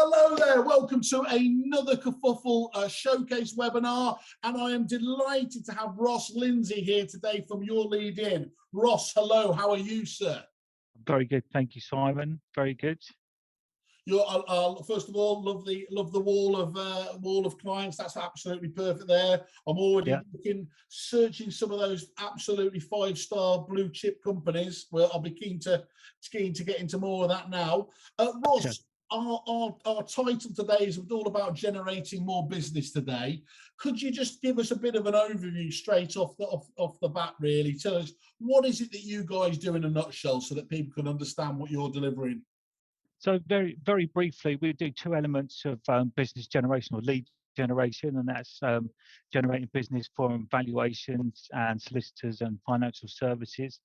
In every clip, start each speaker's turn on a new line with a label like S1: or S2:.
S1: Hello there, welcome to another Kerfuffle showcase webinar, and I am delighted to have Ross Lindsay here today from Your Lead In. Ross, hello, how are you, sir?
S2: Very good, thank you, Simon. Very good.
S1: You're first of all, love the wall of clients. That's absolutely perfect there. I'm already searching some of those absolutely 5-star blue chip companies. Well, I'll be keen to get into more of that now. Ross. Sure. Our title today is all about generating more business today. Could you just give us a bit of an overview straight off the bat, really? Tell us, what is it that you guys do in a nutshell so that people can understand what you're delivering?
S2: So very, very briefly, we do two elements of business generation or lead generation, and that's generating business from valuations and solicitors and financial services.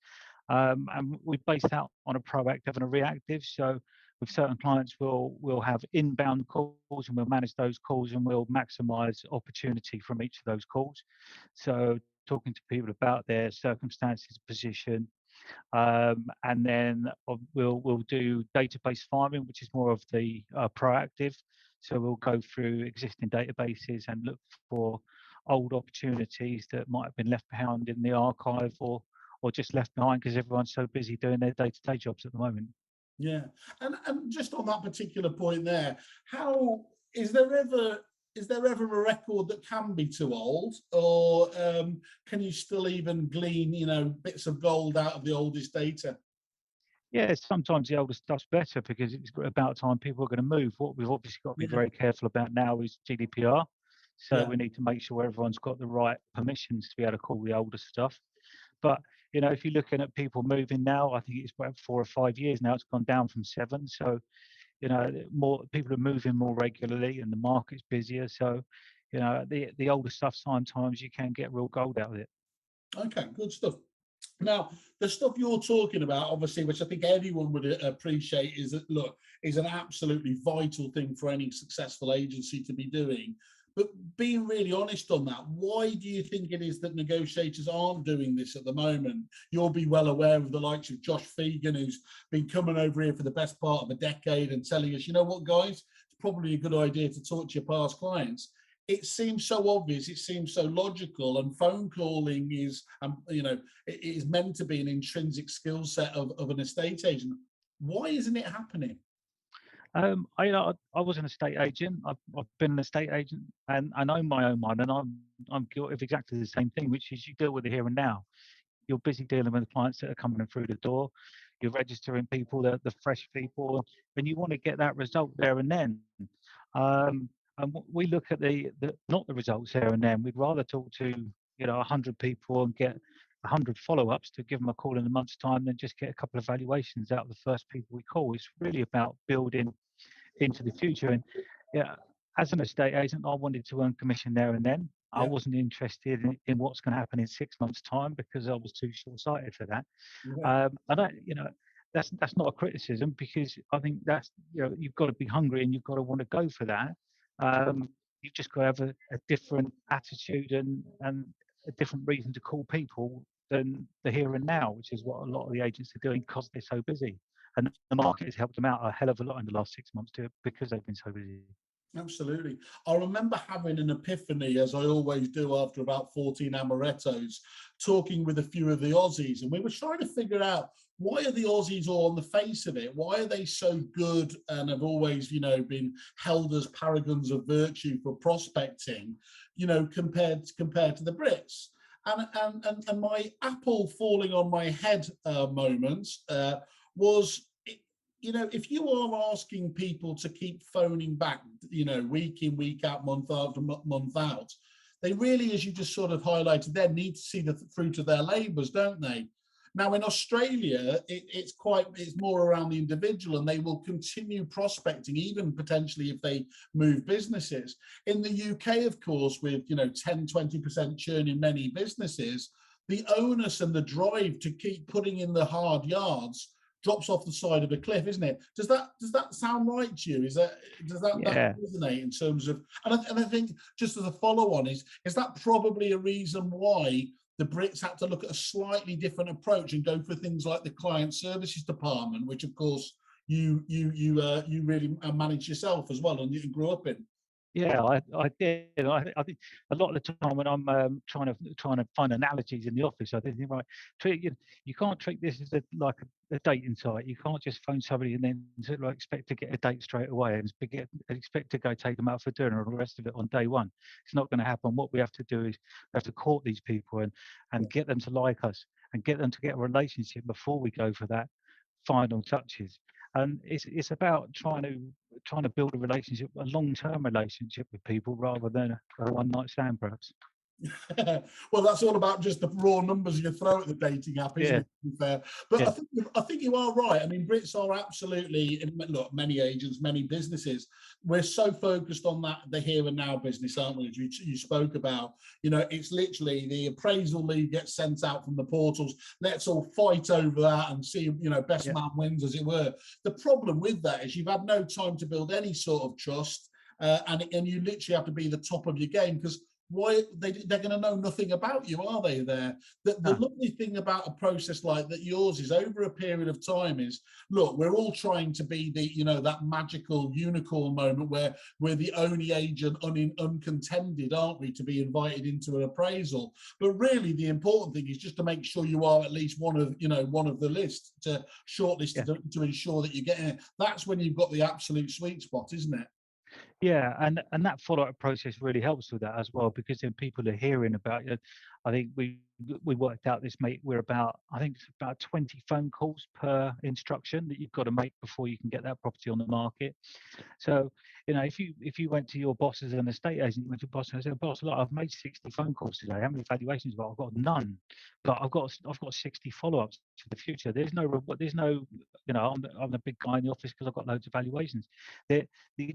S2: And we base that on a proactive and a reactive. So with certain clients, we'll have inbound calls and we'll manage those calls and we'll maximize opportunity from each of those calls. So talking to people about their circumstances, position, and then we'll do database farming, which is more of the proactive. So we'll go through existing databases and look for old opportunities that might have been left behind in the archive or just left behind because everyone's so busy doing their day-to-day jobs at the moment.
S1: Yeah, and just on that particular point there, how is there ever a record that can be too old, or can you still even glean bits of gold out of the oldest data?
S2: Yeah, sometimes the older stuff's better because it's about time people are going to move. What we've obviously got to be very careful about now is GDPR. So we need to make sure everyone's got the right permissions to be able to call the older stuff. But, if you're looking at people moving now, I think it's about 4 or 5 years now. It's gone down from 7. So, more people are moving more regularly and the market's busier. So, the older stuff, sometimes you can get real gold out of it.
S1: Okay, good stuff. Now, the stuff you're talking about, obviously, which I think everyone would appreciate, is an absolutely vital thing for any successful agency to be doing. But being really honest on that, why do you think it is that negotiators aren't doing this at the moment? You'll be well aware of the likes of Josh Fegan, who's been coming over here for the best part of a decade and telling us, you know what, guys, it's probably a good idea to talk to your past clients. It seems so obvious, it seems so logical, and phone calling is, it is meant to be an intrinsic skill set of an estate agent. Why isn't it happening?
S2: I was an estate agent. I've been an estate agent, and I know my own one, and I'm guilty of exactly the same thing, which is you deal with the here and now. You're busy dealing with the clients that are coming in through the door. You're registering people, the fresh people, and you want to get that result there and then. And we look at not the results there and then. We'd rather talk to 100 people and get 100 follow-ups to give them a call in a month's time than just get a couple of valuations out of the first people we call. It's really about building into the future. And as an estate agent, I wanted to earn commission there and then. I wasn't interested in what's going to happen in 6 months' time because I was too short-sighted for that. That's not a criticism, because I think that's you've got to be hungry and you've got to want to go for that. You've just got to have a different attitude and a different reason to call people than the here and now, which is what a lot of the agents are doing because they're so busy. And the market has helped them out a hell of a lot in the last 6 months because they've been so busy.
S1: Absolutely. I remember having an epiphany, as I always do after about 14 amarettos, talking with a few of the Aussies, and we were trying to figure out, why are the Aussies all on the face of it? Why are they so good and have always, been held as paragons of virtue for prospecting, compared to the Brits? And my apple falling on my head moment was, if you are asking people to keep phoning back, week in, week out, month after month out, they really, as you just sort of highlighted there, need to see the fruit of their labours, don't they? Now, in Australia, it's more around the individual, and they will continue prospecting, even potentially if they move businesses. In the UK, of course, with 10-20% churn in many businesses, the onus and the drive to keep putting in the hard yards drops off the side of a cliff, isn't it? Does that sound right to you? Does that resonate in terms of? And I think, just as a follow-on, is that probably a reason why the Brits had to look at a slightly different approach and go for things like the client services department, which of course you really managed yourself as well, and you grew up in.
S2: Yeah, I did. I think a lot of the time when I'm trying to find analogies in the office, I think right, you can't treat this as a dating site. You can't just phone somebody and then sort of expect to get a date straight away and expect to go take them out for dinner and all the rest of it on day one. It's not going to happen. What we have to do is we have to court these people and get them to like us and get them to get a relationship before we go for that final touches. And it's about trying to build a relationship, a long-term relationship with people rather than a one-night stand, perhaps.
S1: Well, that's all about just the raw numbers you throw at the dating app, isn't
S2: Yeah,
S1: it? To be fair, but
S2: yeah,
S1: I think you are right. I mean, Brits are absolutely, look, many agents, many businesses. We're so focused on that the here and now business, aren't we? As you spoke about, it's literally the appraisal lead gets sent out from the portals. Let's all fight over that and see, best
S2: yeah.
S1: man wins, as it were. The problem with that is you've had no time to build any sort of trust, and you literally have to be the top of your game, because why they're going to know nothing about you, are they? There, the
S2: No,
S1: lovely thing about a process like that yours is, over a period of time, is, look, we're all trying to be that magical unicorn moment where we're the only agent uncontended, aren't we, to be invited into an appraisal. But really the important thing is just to make sure you are at least one of the list, to shortlist,
S2: yeah.
S1: to ensure that you're getting it. That's when you've got the absolute sweet spot, isn't it?
S2: Yeah, and that follow-up process really helps with that as well, because then people are hearing about it. I think we worked out this, mate. I think it's about 20 phone calls per instruction that you've got to make before you can get that property on the market. So, if you went to your boss as an estate agent, you went to your boss and said, "Boss, look, I've made 60 phone calls today. How many valuations have I got? I've got none, but I've got 60 follow-ups for the future. I'm the big guy in the office because I've got loads of valuations. The the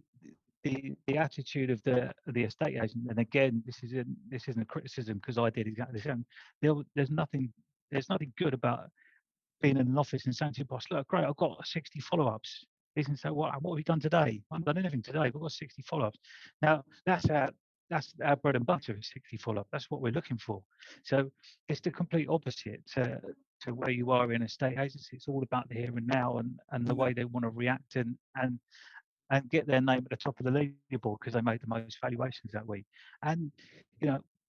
S2: the attitude of the estate agent, and again, this isn't a criticism because I did exactly the same. There's nothing good about being in an office and saying to your boss, "Look, great, I've got 60 follow-ups." Isn't so. What have you done today? I haven't done anything today. We've got 60 follow-ups. Now that's our bread and butter is 60 follow-up. That's what we're looking for. So it's the complete opposite to where you are in estate agency. It's all about the here and now and the way they want to react and get their name at the top of the leaderboard because they made the most valuations that week. And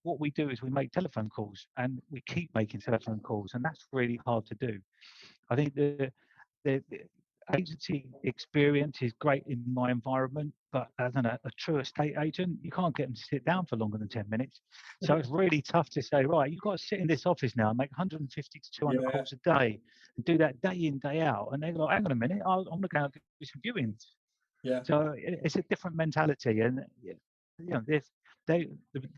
S2: what we do is we make telephone calls and we keep making telephone calls, and that's really hard to do. I think the agency experience is great in my environment, but as a true estate agent, you can't get them to sit down for longer than 10 minutes. So it's really tough to say, right, you've got to sit in this office now and make 150 to 200
S1: Yeah,
S2: calls a day and do that day in, day out. And they're like, hang on a minute, I'm going to go and do some viewings.
S1: yeah.
S2: So it's a different mentality, and if the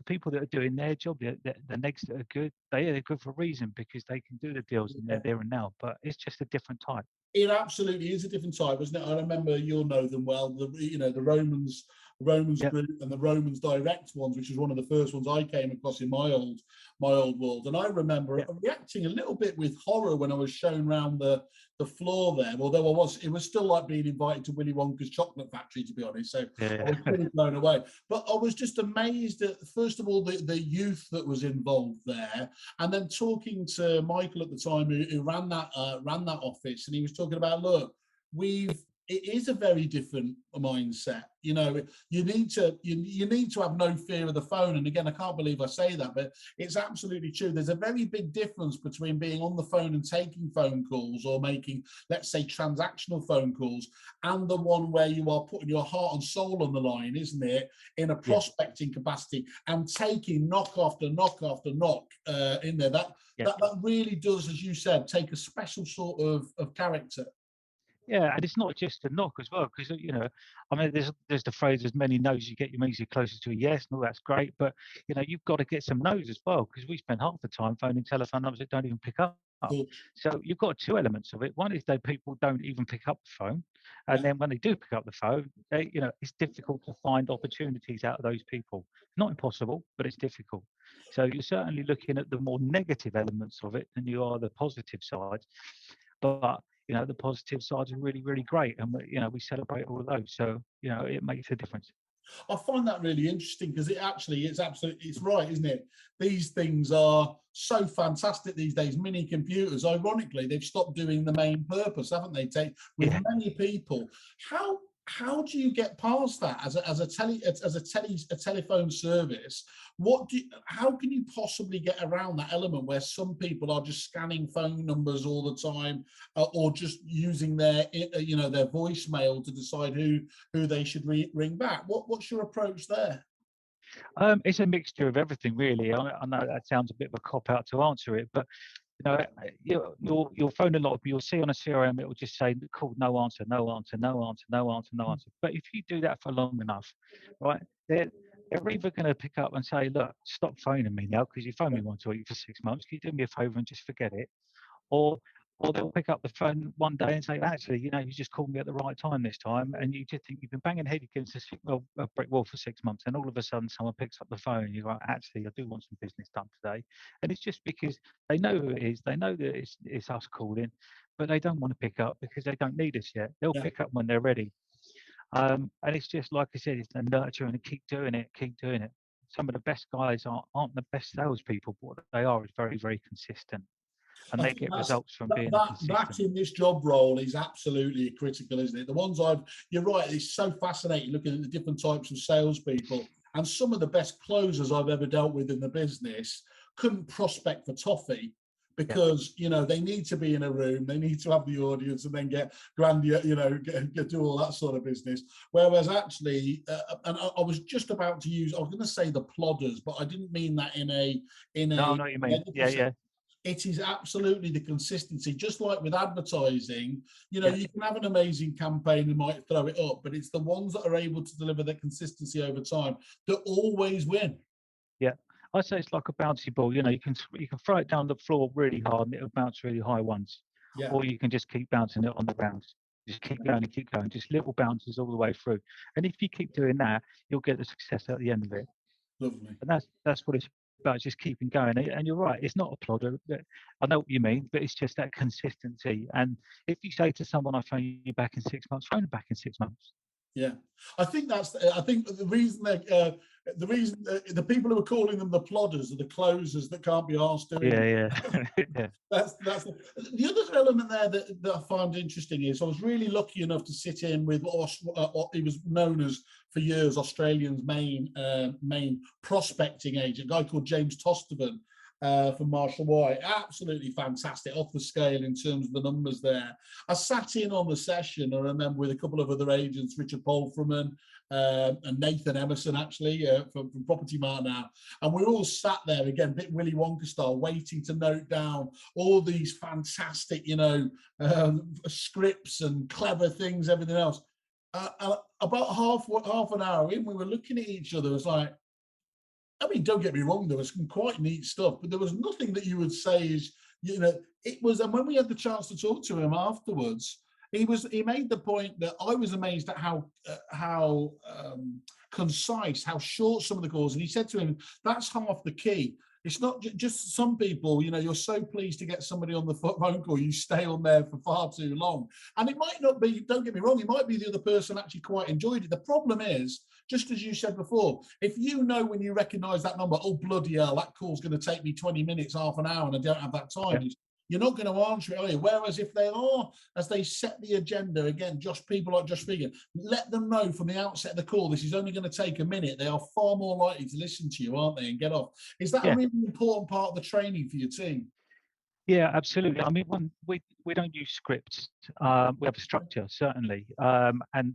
S2: people that are doing their job, the next that are good, they're good for a reason because they can do the deals and they're there and now. But it's just a different type.
S1: It absolutely is a different type, isn't it? I remember, you'll know them well. The Romans
S2: Yeah,
S1: group and the Romans direct ones, which was one of the first ones I came across in my old world. And I remember
S2: yeah,
S1: reacting a little bit with horror when I was shown around the floor there. Although it was still like being invited to Willy Wonka's chocolate factory, to be honest. So I
S2: yeah,
S1: was pretty blown away. But I was just amazed at, first of all, the youth that was involved there, and then talking to Michael at the time, who ran that office, and he was talking about, look, it is a very different mindset. You need to have no fear of the phone. And again, I can't believe I say that, but it's absolutely true. There's a very big difference between being on the phone and taking phone calls, or making, let's say, transactional phone calls, and the one where you are putting your heart and soul on the line, isn't it, in a
S2: yeah,
S1: prospecting capacity, and taking knock after knock after knock in there. That,
S2: yeah.
S1: that that really does, as you said, take a special sort of character.
S2: Yeah, and it's not just a knock as well, because I mean, there's the phrase, "As many no's you get, you means you're closer to a yes." And all that's great, but you've got to get some no's as well, because we spend half the time phoning telephone numbers that don't even pick up.
S1: Cool.
S2: So you've got two elements of it. One is that people don't even pick up the phone, and
S1: Yeah.
S2: then when they do pick up the phone, it's difficult to find opportunities out of those people. Not impossible, but it's difficult. So you're certainly looking at the more negative elements of it than you are the positive sides. But the positive sides are really, really great, and we celebrate all of those. So it makes a difference.
S1: I find that really interesting because it's right, isn't it? These things are so fantastic these days. Mini computers, ironically, they've stopped doing the main purpose, haven't they? Take with
S2: Yeah.
S1: many people. How do you get past that as a telephone service? How can you possibly get around that element where some people are just scanning phone numbers all the time, or just using their voicemail to decide who they should ring back? What's your approach there?
S2: It's a mixture of everything, really. I know that sounds a bit of a cop out to answer it, but you'll phone a lot of people. You'll see on a CRM, it will just say call no answer, no answer, no answer, no answer, no answer. But if you do that for long enough, right, they're either going to pick up and say, look, stop phoning me now because you phoned me once a week for 6 months. Can you do me a favour and just forget it? Or or they'll pick up the phone one day and say, actually, you just called me at the right time this time, and you just think you've been banging head against a brick wall for 6 months, and all of a sudden someone picks up the phone and you're like, actually, I do want some business done today. And it's just because they know who it is, they know that it's us calling, but they don't want to pick up because they don't need us yet. They'll
S1: Yeah.
S2: pick up when they're ready. And it's just like I said, it's the nurture and keep doing it, keep doing it. Some of the best guys aren't the best salespeople, but what they are is very, very consistent, and
S1: I
S2: they
S1: think
S2: get
S1: that's
S2: results from
S1: that,
S2: being
S1: that that
S2: consistent.
S1: in this job role is absolutely critical, isn't it? The ones you're right, it's so fascinating looking at the different types of salespeople, and some of the best closers I've ever dealt with in the business couldn't prospect for toffee
S2: Yeah,
S1: because they need to be in a room, they need to have the audience, and then get do all that sort of business. Whereas actually, and I was just about to use, I was going to say the plodders, but I didn't mean that in
S2: no, I
S1: a
S2: know what you mean.
S1: negative
S2: Yeah,
S1: sense.
S2: yeah,
S1: It is absolutely the consistency, just like with advertising.
S2: yeah,
S1: You can have an amazing campaign and might throw it up, but it's the ones that are able to deliver the consistency over time that always win.
S2: yeah. I say it's like a bouncy ball. You can throw it down the floor really hard and it'll bounce really high once,
S1: Yeah,
S2: or you can just keep bouncing it on the ground. Just keep going and keep going, just little bounces all the way through. And if you keep doing that, you'll get the success at the end of it.
S1: lovely.
S2: And that's what it's about, just keeping going. And you're right, it's not a plodder. I know what you mean, but it's just that consistency. And if you say to someone, "I phone you back in 6 months," phone them back in 6 months.
S1: Yeah, I think the reason the people who are calling them the plodders are the closers that can't be asked doing.
S2: Yeah, yeah, yeah,
S1: That's the other element there that I find interesting is I was really lucky enough to sit in with what he was known as for years Australian's main prospecting agent, a guy called James Tosterman, from Marshall White. Absolutely fantastic, off the scale in terms of the numbers there. I sat in on the session, I remember, with a couple of other agents, Richard Polframan and Nathan Emerson, actually, from Property Mart now. And we all sat there, again, a bit Willy Wonka style, waiting to note down all these fantastic, scripts and clever things, everything else. About half an hour in, we were looking at each other. It was like, I mean, don't get me wrong, there was some quite neat stuff, but there was nothing that you would say is, it was. And when we had the chance to talk to him afterwards, he made the point that I was amazed at how concise, how short some of the calls. And he said to him, that's half the key. It's not just some people, you're so pleased to get somebody on the phone call, you stay on there for far too long. And it might not be, don't get me wrong, it might be the other person actually quite enjoyed it. The problem is, just as you said before, if you know when you recognize that number, oh, bloody hell, that call's going to take me 20 minutes, half an hour, and I don't have that time,
S2: yeah,
S1: you're not going to answer it, are you? Whereas if they are, as they set the agenda, again, people like Josh Vegan, let them know from the outset of the call, this is only going to take a minute. They are far more likely to listen to you, aren't they, and get off. Is that a
S2: yeah.
S1: really important part of the training for your team?
S2: Yeah, absolutely. I mean, we don't use scripts. We have a structure, certainly. And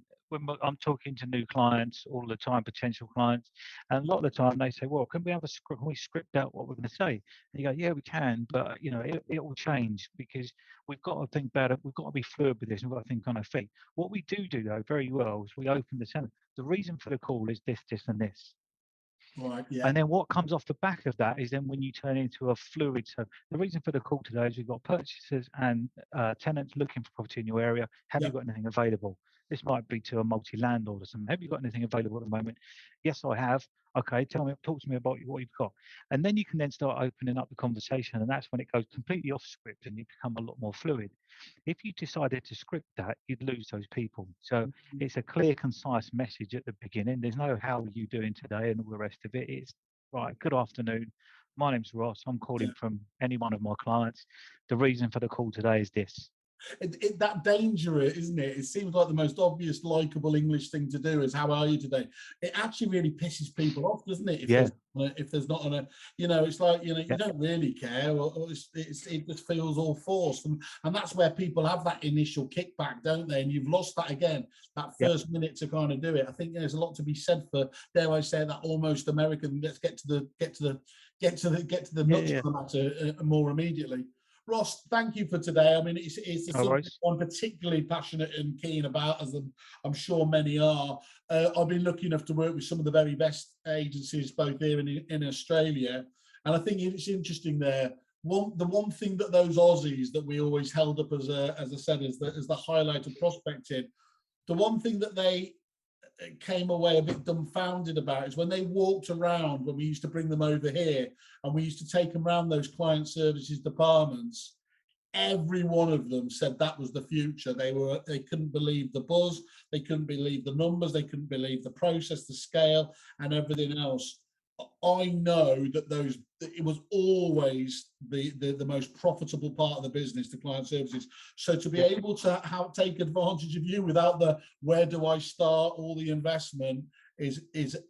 S2: I'm talking to new clients all the time, potential clients, and a lot of the time they say, "Well, can we have a script? Can we script out what we're going to say?" And you go, "Yeah, we can, but it will change because we've got to think about it. We've got to be fluid with this. And we've got to think on our feet." What we do though very well is we open the sentence. The reason for the call is this, this, and this.
S1: Right, yeah,
S2: And then what comes off the back of that is then when you turn into a fluid. So the reason for the call today is we've got purchasers and tenants looking for property in your area. Have
S1: yeah,
S2: you got anything available? This might be to a multi-landlord or something. Have you got anything available at the moment? Yes, I have. Okay, talk to me about what you've got. And then you can then start opening up the conversation, and that's when it goes completely off script and you become a lot more fluid. If you decided to script that, you'd lose those people. So it's a clear, concise message at the beginning. There's no how are you doing today and all the rest of it. It's right, good afternoon. My name's Ross. I'm calling from any one of my clients. The reason for the call today is this.
S1: That danger, isn't it? It seems like the most obvious, likable English thing to do is "How are you today?" It actually really pisses people off, doesn't it? If there's not on a, it's like you don't really care, or it just feels all forced, and that's where people have that initial kickback, don't they? And you've lost that again, that first minute to kind of do it. I think there's a lot to be said for, dare I say, that almost American. Let's get to the nuts of the matter more immediately. Ross, thank you for today. I mean, it's a subject I'm particularly passionate and keen about, as I'm sure many are. I've been lucky enough to work with some of the very best agencies, both here and in Australia. And I think it's interesting there. The one thing that those Aussies that we always held up as I said, as the highlight of prospecting, the one thing that they came away a bit dumbfounded about is when they walked around, when we used to bring them over here and we used to take them around those client services departments, every one of them said that was the future. They couldn't believe the buzz, they couldn't believe the numbers, they couldn't believe the process, the scale, and everything else. I know that it was always the most profitable part of the business, the client services. So to be able to take advantage of you without the where do I start, all the investment is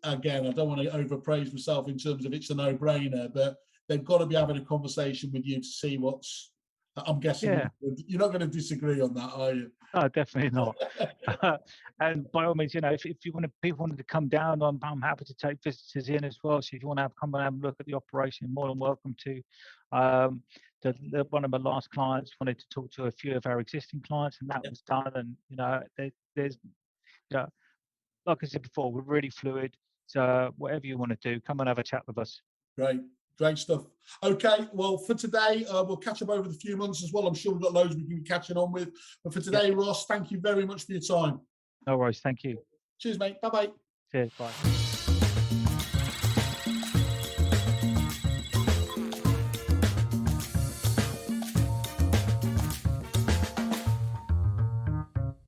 S1: again, I don't want to overpraise myself in terms of it's a no-brainer, but they've got to be having a conversation with you to see what's. I'm guessing you're not going to disagree on that, are you?
S2: No, definitely not. And by all means, if people wanted to come down, I'm happy to take visitors in as well. So if you want to come and have a look at the operation, more than welcome to. One of my last clients wanted to talk to a few of our existing clients, and that was done. And there's like I said before, we're really fluid. So whatever you want to do, come and have a chat with us.
S1: Great stuff. Okay, well, for today, we'll catch up over the few months as well. I'm sure we've got loads we can be catching on with. But for today, Ross, thank you very much for your time.
S2: No worries. Thank you.
S1: Cheers, mate. Bye-bye.
S2: Cheers. Bye.